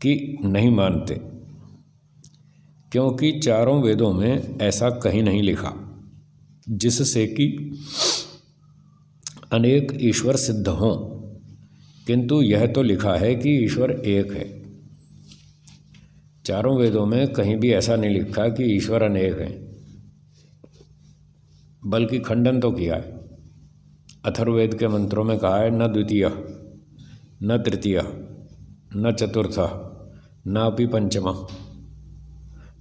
कि नहीं मानते, क्योंकि चारों वेदों में ऐसा कहीं नहीं लिखा जिससे कि अनेक ईश्वर सिद्ध हों, किंतु यह तो लिखा है कि ईश्वर एक है। चारों वेदों में कहीं भी ऐसा नहीं लिखा कि ईश्वर अनेक हैं, बल्कि खंडन तो किया है। अथर्ववेद के मंत्रों में कहा है न द्वितीय न तृतीय न चतुर्थ न अपि पंचम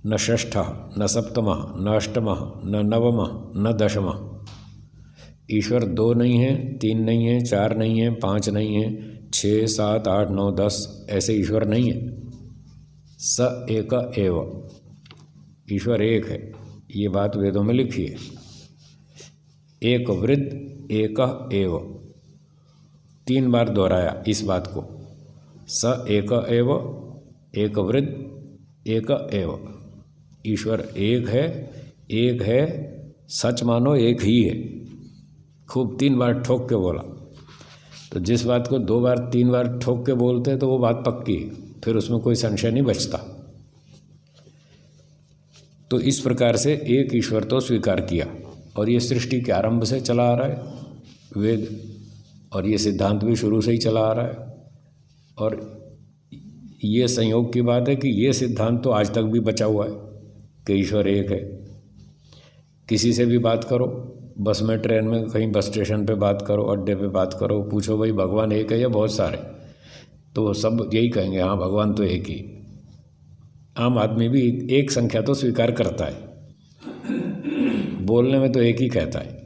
न षष्ठ न सप्तम न अष्टम न नवम न दशम। ईश्वर 2 नहीं है, 3 नहीं है, 4 नहीं है, 5 नहीं है, 6, 7, 8, 9, 10 ऐसे ईश्वर नहीं है। स एक एव, ईश्वर एक है, ये बात वेदों में लिखी है। एक वृद्ध एक एव, 3 बार दोहराया इस बात को। स एक एव, एक वृद्ध एक एव, ईश्वर एक है, सच मानो एक ही है। खूब 3 बार ठोक के बोला। तो जिस बात को 2 बार 3 बार ठोक के बोलते हैं तो वो बात पक्की है, फिर उसमें कोई संशय नहीं बचता। तो इस प्रकार से एक ईश्वर तो स्वीकार किया, और ये सृष्टि के आरंभ से चला आ रहा है वेद, और ये सिद्धांत भी शुरू से ही चला आ रहा है। और ये संयोग की बात है कि ये सिद्धांत तो आज तक भी बचा हुआ है कि ईश्वर एक है। किसी से भी बात करो, बस में, ट्रेन में, कहीं बस स्टेशन पे बात करो, अड्डे पे बात करो, पूछो भाई भगवान एक है या बहुत सारे, तो वो सब यही कहेंगे हाँ भगवान तो एक ही। आम आदमी भी एक संख्या तो स्वीकार करता है, बोलने में तो एक ही कहता है।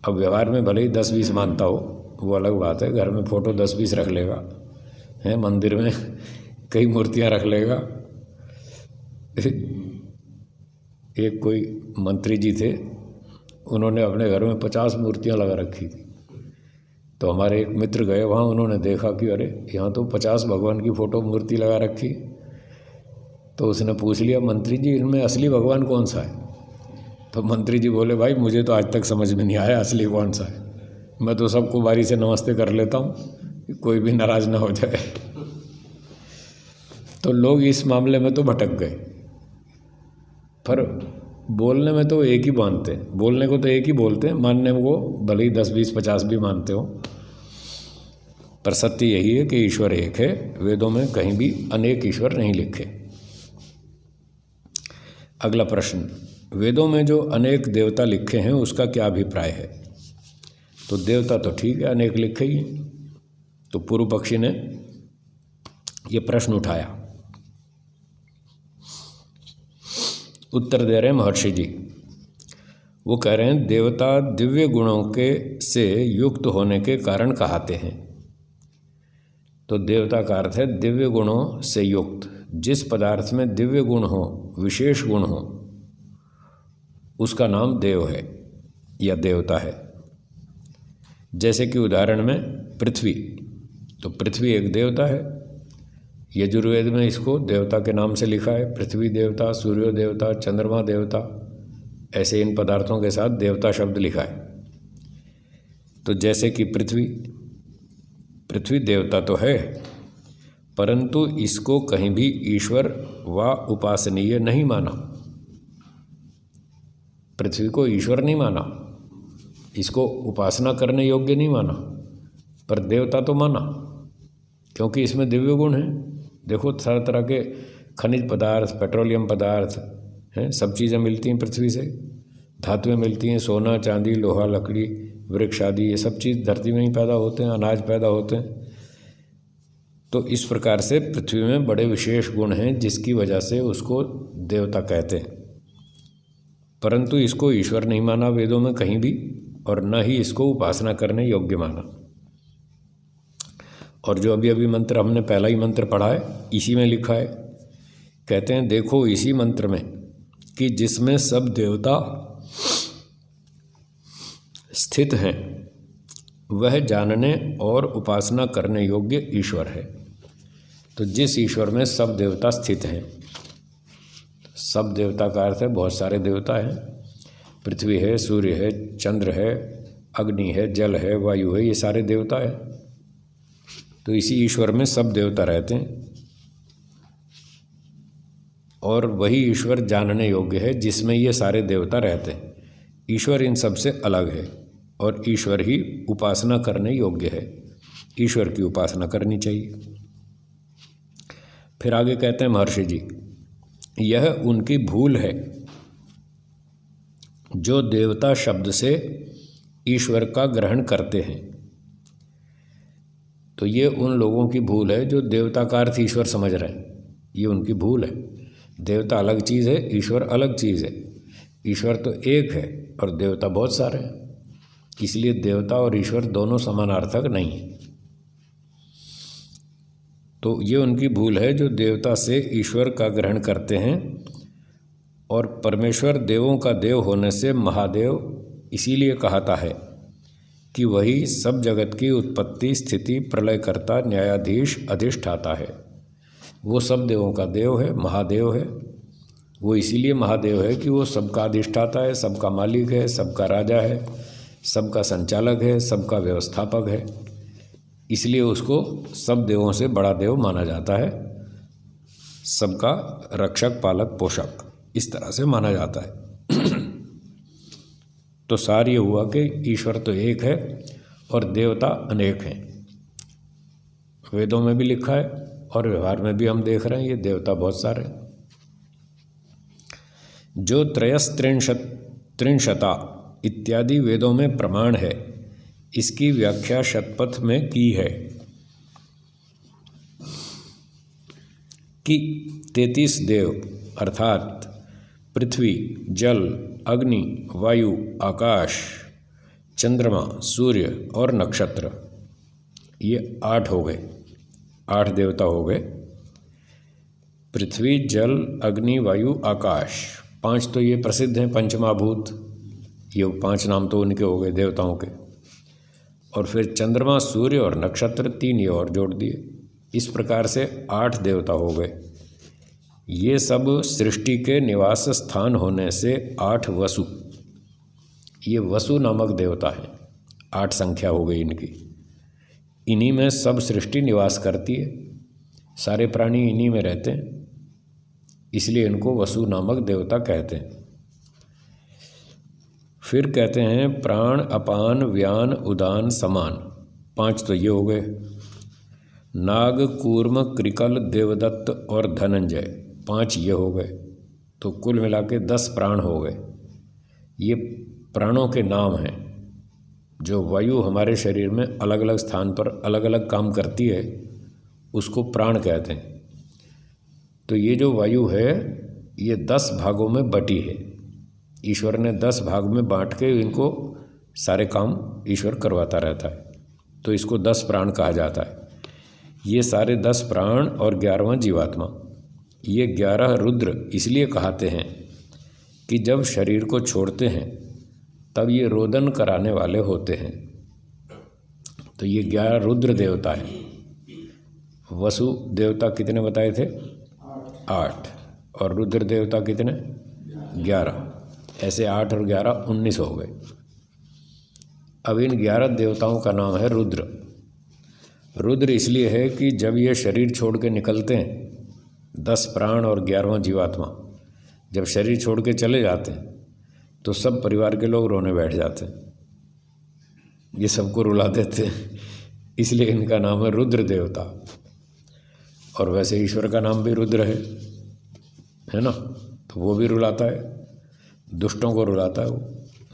अब व्यवहार में भले ही 10-20 मानता हो, वो अलग बात है। घर में फ़ोटो 10-20 रख लेगा, हैं, मंदिर में कई मूर्तियाँ रख लेगा। एक कोई मंत्री जी थे, उन्होंने अपने घर में 50 मूर्तियाँ लगा रखी थी। तो हमारे एक मित्र गए वहाँ, उन्होंने देखा कि अरे यहाँ तो 50 भगवान की फ़ोटो मूर्ति लगा रखी। तो उसने पूछ लिया मंत्री जी इनमें असली भगवान कौन सा है? तो मंत्री जी बोले भाई मुझे तो आज तक समझ में नहीं आया असली कौन सा है। मैं तो सबको बारी से नमस्ते कर लेता हूँ, कोई भी नाराज़ ना हो जाए। तो लोग इस मामले में तो भटक गए, पर बोलने में तो एक ही मानते हैं, बोलने को तो एक ही बोलते हैं, मानने को भले ही 10-20-50 भी मानते हो। पर सत्य यही है कि ईश्वर एक है, वेदों में कहीं भी अनेक ईश्वर नहीं लिखे। अगला प्रश्न, वेदों में जो अनेक देवता लिखे हैं उसका क्या अभिप्राय है? तो देवता तो ठीक है, अनेक लिखे ही। तो पूर्व पक्षी ने ये प्रश्न उठाया। उत्तर दे रहे हैं महर्षि जी। वो कह रहे हैं देवता दिव्य गुणों के से युक्त होने के कारण कहाते हैं। तो देवता का अर्थ है दिव्य गुणों से युक्त। जिस पदार्थ में दिव्य गुण हो, विशेष गुण हो, उसका नाम देव है या देवता है। जैसे कि उदाहरण में पृथ्वी, तो पृथ्वी एक देवता है। यजुर्वेद में इसको देवता के नाम से लिखा है, पृथ्वी देवता, सूर्य देवता, चंद्रमा देवता, ऐसे इन पदार्थों के साथ देवता शब्द लिखा है। तो जैसे कि पृथ्वी देवता तो है, परंतु इसको कहीं भी ईश्वर व उपासनीय नहीं माना। पृथ्वी को ईश्वर नहीं माना, इसको उपासना करने योग्य नहीं माना, पर देवता तो माना, क्योंकि इसमें दिव्य गुण हैं। देखो तरह तरह के खनिज पदार्थ, पेट्रोलियम पदार्थ हैं, सब चीज़ें मिलती हैं पृथ्वी से, धातुएं मिलती हैं, सोना, चांदी, लोहा, लकड़ी, वृक्ष आदि, ये सब चीज़ धरती में ही पैदा होते हैं, अनाज पैदा होते हैं। तो इस प्रकार से पृथ्वी में बड़े विशेष गुण हैं, जिसकी वजह से उसको देवता कहते हैं। परंतु इसको ईश्वर नहीं माना वेदों में कहीं भी, और न ही इसको उपासना करने योग्य माना। और जो अभी अभी मंत्र हमने पहला ही मंत्र पढ़ा है, इसी में लिखा है, कहते हैं देखो इसी मंत्र में कि जिसमें सब देवता स्थित हैं वह जानने और उपासना करने योग्य ईश्वर है। तो जिस ईश्वर में सब देवता स्थित हैं, सब देवता का अर्थ है बहुत सारे देवता हैं, पृथ्वी है, सूर्य है, चंद्र है, अग्नि है, जल है, वायु है, ये सारे देवता है। तो इसी ईश्वर में सब देवता रहते हैं। और वही ईश्वर जानने योग्य है जिसमें ये सारे देवता रहते हैं। ईश्वर इन सब से अलग है और ईश्वर ही उपासना करने योग्य है। ईश्वर की उपासना करनी चाहिए। फिर आगे कहते हैं महर्षि जी, यह उनकी भूल है जो देवता शब्द से ईश्वर का ग्रहण करते हैं। तो ये उन लोगों की भूल है जो देवता का अर्थ ईश्वर समझ रहे हैं, ये उनकी भूल है। देवता अलग चीज़ है, ईश्वर अलग चीज़ है। ईश्वर तो एक है और देवता बहुत सारे हैं, इसलिए देवता और ईश्वर दोनों समानार्थक नहीं है। तो ये उनकी भूल है जो देवता से ईश्वर का ग्रहण करते हैं। और परमेश्वर देवों का देव होने से महादेव इसीलिए कहता है कि वही सब जगत की उत्पत्ति, स्थिति, प्रलयकर्ता, न्यायाधीश, अधिष्ठाता है। वो सब देवों का देव है, महादेव है। वो इसीलिए महादेव है कि वो सबका अधिष्ठाता है, सबका मालिक है, सबका राजा है, सबका संचालक है, सबका व्यवस्थापक है। इसलिए उसको सब देवों से बड़ा देव माना जाता है, सबका रक्षक, पालक, पोषक, इस तरह से माना जाता है। तो सार ये हुआ कि ईश्वर तो एक है और देवता अनेक हैं। वेदों में भी लिखा है और व्यवहार में भी हम देख रहे हैं ये देवता बहुत सारे। जो त्रिंशता इत्यादि वेदों में प्रमाण है, इसकी व्याख्या शतपथ में की है कि 33 देव अर्थात पृथ्वी, जल, अग्नि, वायु, आकाश, चंद्रमा, सूर्य और नक्षत्र, ये 8 हो गए, 8 देवता हो गए। पृथ्वी, जल, अग्नि, वायु, आकाश, 5 तो ये प्रसिद्ध हैं, पंचमहाभूत, ये 5 नाम तो उनके हो गए देवताओं के। और फिर चंद्रमा, सूर्य और नक्षत्र 3 ये और जोड़ दिए। इस प्रकार से 8 देवता हो गए। ये सब सृष्टि के निवास स्थान होने से 8 वसु, ये वसु नामक देवता हैं। 8 संख्या हो गई इनकी। इन्हीं में सब सृष्टि निवास करती है, सारे प्राणी इन्हीं में रहते हैं, इसलिए इनको वसु नामक देवता कहते हैं। फिर कहते हैं प्राण, अपान, व्यान, उदान, समान, 5 तो ये हो गए। नाग, कूर्म, कृकल, देवदत्त और धनंजय, 5 ये हो गए। तो कुल मिला के 10 प्राण हो गए। ये प्राणों के नाम हैं। जो वायु हमारे शरीर में अलग अलग स्थान पर अलग अलग काम करती है, उसको प्राण कहते हैं। तो ये जो वायु है ये 10 भागों में बटी है। ईश्वर ने 10 भाग में बांट के इनको सारे काम ईश्वर करवाता रहता है, तो इसको 10 प्राण कहा जाता है। ये सारे 10 प्राण और 11वां जीवात्मा, ये 11 रुद्र इसलिए कहते हैं कि जब शरीर को छोड़ते हैं तब ये रोदन कराने वाले होते हैं। तो ये 11 रुद्र देवता है। वसु देवता कितने बताए थे? 8। और रुद्र देवता कितने? 11। ऐसे 8 और 11 19 हो गए। अब इन 11 देवताओं का नाम है रुद्र। रुद्र इसलिए है कि जब ये शरीर छोड़ के निकलते हैं, 10 प्राण और 11वां जीवात्मा जब शरीर छोड़ के चले जाते हैं तो सब परिवार के लोग रोने बैठ जाते हैं, ये सबको रुला देते हैं, इसलिए इनका नाम है रुद्र देवता। और वैसे ईश्वर का नाम भी रुद्र है ना, तो वो भी रुलाता है, दुष्टों को रुलाता है। वो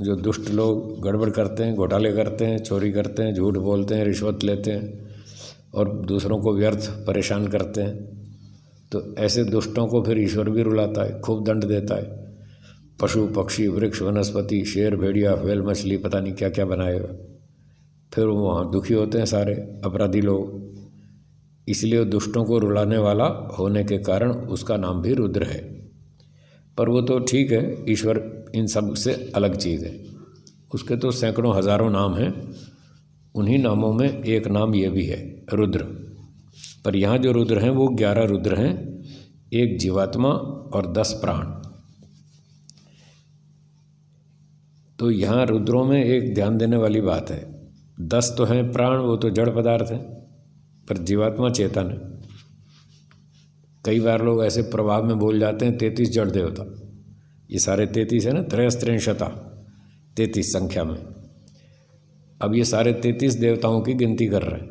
जो दुष्ट लोग गड़बड़ करते हैं, घोटाले करते हैं, चोरी करते हैं, झूठ बोलते हैं, रिश्वत लेते हैं और दूसरों को व्यर्थ परेशान करते हैं, तो ऐसे दुष्टों को फिर ईश्वर भी रुलाता है, खूब दंड देता है। पशु, पक्षी, वृक्ष, वनस्पति, शेर, भेड़िया, व्हेल, मछली, पता नहीं क्या क्या बनाएगा। फिर वो वहाँ दुखी होते हैं सारे अपराधी लोग, इसलिए दुष्टों को रुलाने वाला होने के कारण उसका नाम भी रुद्र है। पर वो तो ठीक है, ईश्वर इन सब से अलग चीज़ है, उसके तो सैकड़ों हजारों नाम हैं। उन्हीं नामों में एक नाम ये भी है रुद्र। पर यहाँ जो रुद्र हैं वो 11 रुद्र हैं, 1 जीवात्मा और 10 प्राण। तो यहाँ रुद्रों में एक ध्यान देने वाली बात है, 10 तो हैं प्राण, वो तो जड़ पदार्थ हैं, पर जीवात्मा चेतन है। कई बार लोग ऐसे प्रभाव में बोल जाते हैं 33 जड़ देवता, ये सारे 33 है ना, 33 33 संख्या में। अब ये सारे 33 देवताओं की गिनती कर रहे हैं,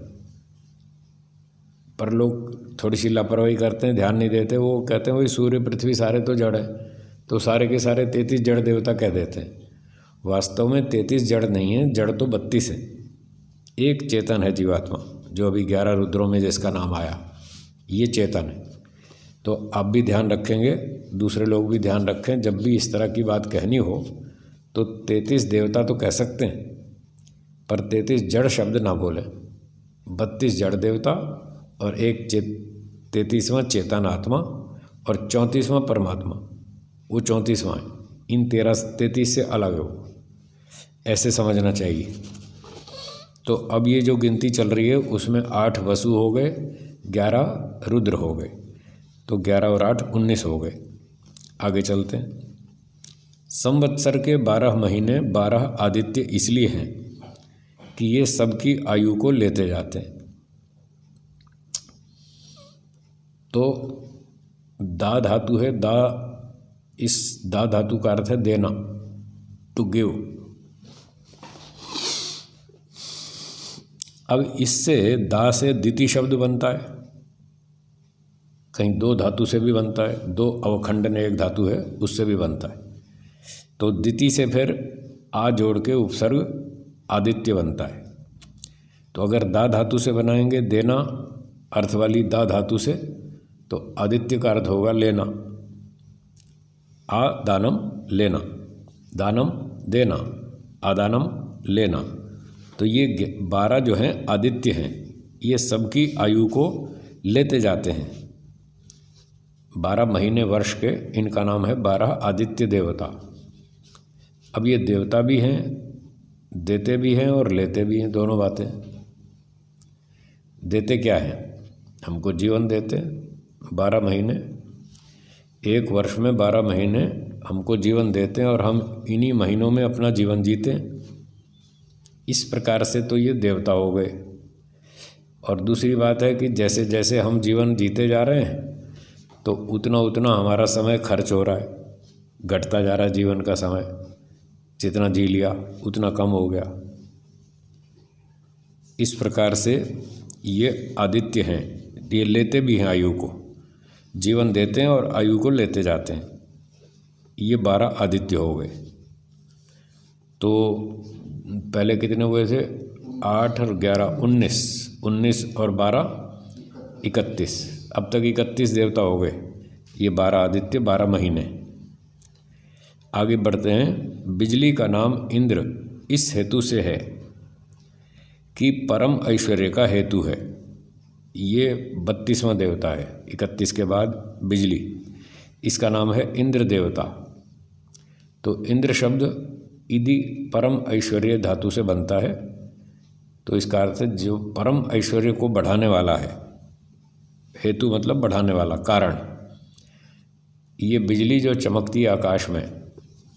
पर लोग थोड़ी सी लापरवाही करते हैं, ध्यान नहीं देते। वो कहते हैं वही सूर्य पृथ्वी सारे तो जड़ है, तो सारे के सारे 33 जड़ देवता कह देते हैं। वास्तव में 33 जड़ नहीं है, जड़ तो 32 है। एक चेतन है जीवात्मा, जो अभी 11 रुद्रों में जिसका नाम आया, ये चेतन है। तो आप भी ध्यान रखेंगे, दूसरे लोग भी ध्यान रखें, जब भी इस तरह की बात कहनी हो तो 33 देवता तो कह सकते हैं, पर 33 जड़ शब्द ना बोले। 32 जड़ देवता और एक 33वां चेतन आत्मा और 34वां परमात्मा, वो 34वां है। इन 33 से अलग है वो, ऐसे समझना चाहिए। तो अब ये जो गिनती चल रही है उसमें 8 वसु हो गए, 11 रुद्र हो गए, तो 11 और 8 19 हो गए। आगे चलते हैं। संवत्सर के 12 महीने 12 आदित्य इसलिए हैं कि ये सबकी आयु को लेते जाते हैं। तो दा धातु है, दा, इस दा धातु का अर्थ है देना, टू गिव। अब इससे दा से दिति शब्द बनता है, कहीं 2 धातु से भी बनता है, 2 अवखंडन एक धातु है उससे भी बनता है। तो दिति से फिर आ जोड़ के उपसर्ग आदित्य बनता है। तो अगर दा धातु से बनाएंगे देना अर्थ वाली दा धातु से, तो आदित्य का अर्थ होगा लेना। आ दानम लेना, दानम देना, आदानम लेना। तो ये 12 जो हैं आदित्य हैं, ये सबकी आयु को लेते जाते हैं। 12 महीने वर्ष के, इनका नाम है 12 आदित्य देवता। अब ये देवता भी हैं, देते भी हैं और लेते भी हैं, दोनों बातें। देते क्या हैं? हमको जीवन देते 12 महीने, एक वर्ष में 12 महीने हमको जीवन देते हैं और हम इन्हीं महीनों में अपना जीवन जीते हैं। इस प्रकार से तो ये देवता हो गए। और दूसरी बात है कि जैसे जैसे हम जीवन जीते जा रहे हैं तो उतना उतना हमारा समय खर्च हो रहा है, घटता जा रहा है जीवन का समय। जितना जी लिया उतना कम हो गया। इस प्रकार से ये आदित्य हैं, ये लेते भी हैं आयु को, जीवन देते हैं और आयु को लेते जाते हैं। ये 12 आदित्य हो गए। तो पहले कितने हुए थे? 8 और 11 19, 19 और 12 31। अब तक 31 देवता हो गए। ये 12 आदित्य, 12 महीने। आगे बढ़ते हैं। बिजली का नाम इंद्र इस हेतु से है कि परम ऐश्वर्य का हेतु है। ये 32वां देवता है, 31 के बाद बिजली, इसका नाम है इंद्र देवता। तो इंद्र शब्द इदि परम ऐश्वर्य धातु से बनता है। तो इसका अर्थ है जो परम ऐश्वर्य को बढ़ाने वाला है। हेतु मतलब बढ़ाने वाला, कारण। ये बिजली जो चमकती है आकाश में,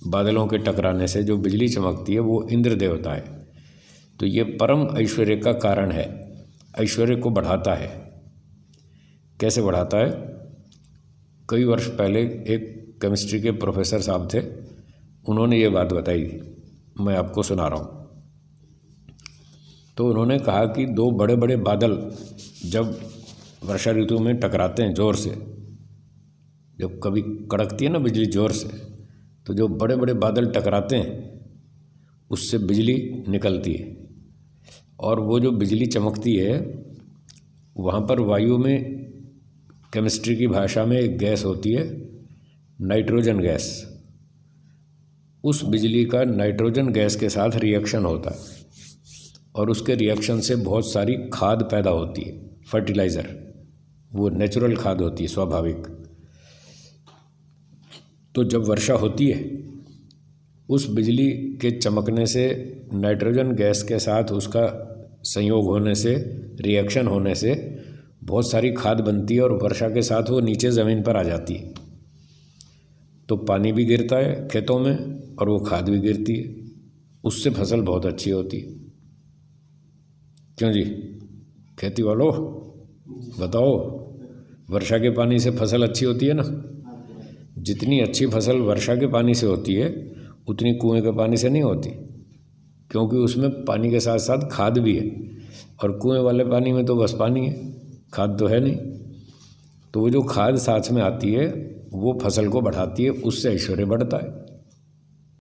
बादलों के टकराने से जो बिजली चमकती है, वो इंद्र देवता है। तो ये परम ऐश्वर्य का कारण है, ऐश्वर्य को बढ़ाता है। कैसे बढ़ाता है? कई वर्ष पहले एक केमिस्ट्री के प्रोफेसर साहब थे, उन्होंने ये बात बताई, मैं आपको सुना रहा हूँ। तो उन्होंने कहा कि 2 बड़े बड़े बादल जब वर्षा ऋतु में टकराते हैं ज़ोर से, जब कभी कड़कती है ना बिजली ज़ोर से, तो जो बड़े बड़े बादल टकराते हैं उससे बिजली निकलती है। और वो जो बिजली चमकती है, वहाँ पर वायु में केमिस्ट्री की भाषा में एक गैस होती है, नाइट्रोजन गैस। उस बिजली का नाइट्रोजन गैस के साथ रिएक्शन होता है और उसके रिएक्शन से बहुत सारी खाद पैदा होती है, फर्टिलाइज़र। वो नेचुरल खाद होती है, स्वाभाविक। तो जब वर्षा होती है, उस बिजली के चमकने से नाइट्रोजन गैस के साथ उसका संयोग होने से, रिएक्शन होने से बहुत सारी खाद बनती है और वर्षा के साथ वो नीचे ज़मीन पर आ जाती है। तो पानी भी गिरता है खेतों में और वो खाद भी गिरती है, उससे फसल बहुत अच्छी होती है। क्यों जी खेती वालों बताओ? वर्षा के पानी से फसल अच्छी होती है ना। जितनी अच्छी फसल वर्षा के पानी से होती है उतनी कुएं के पानी से नहीं होती, क्योंकि उसमें पानी के साथ साथ खाद भी है, और कुएं वाले पानी में तो बस पानी है, खाद तो है नहीं। तो वो जो खाद साथ में आती है वो फसल को बढ़ाती है, उससे ऐश्वर्य बढ़ता है।